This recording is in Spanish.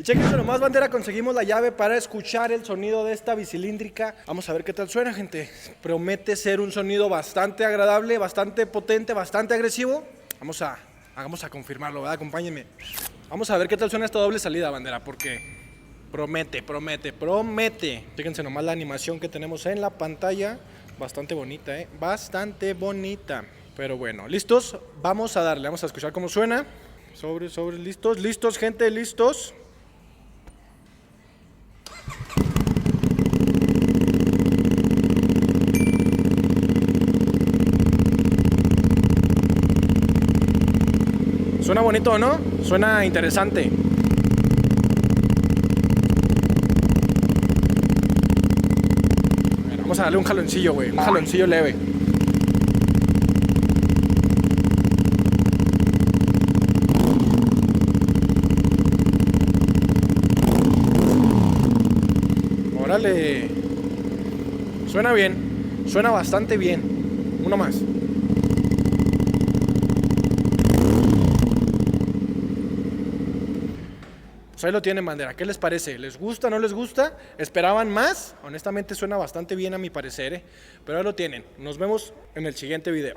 Chéquense nomás, bandera, conseguimos la llave para escuchar el sonido de esta bicilíndrica. Vamos a ver qué tal suena, gente. Promete ser un sonido bastante agradable, bastante potente, bastante agresivo. Vamos a confirmarlo, ¿verdad? Acompáñenme. Vamos a ver qué tal suena esta doble salida, bandera, porque promete. Fíjense nomás la animación que tenemos en la pantalla. Bastante bonita, bastante bonita. Pero bueno, ¿listos? Vamos a darle, vamos a escuchar cómo suena. Listos, gente, listos. Suena bonito, ¿no? Suena interesante. A ver, vamos a darle un jaloncillo, güey. Un jaloncillo leve. Órale. Suena bien. Suena bastante bien. Uno más. Pues ahí lo tienen, bandera. ¿Qué les parece? ¿Les gusta, no les gusta? ¿Esperaban más? Honestamente suena bastante bien a mi parecer, Pero ahí lo tienen. Nos vemos en el siguiente video.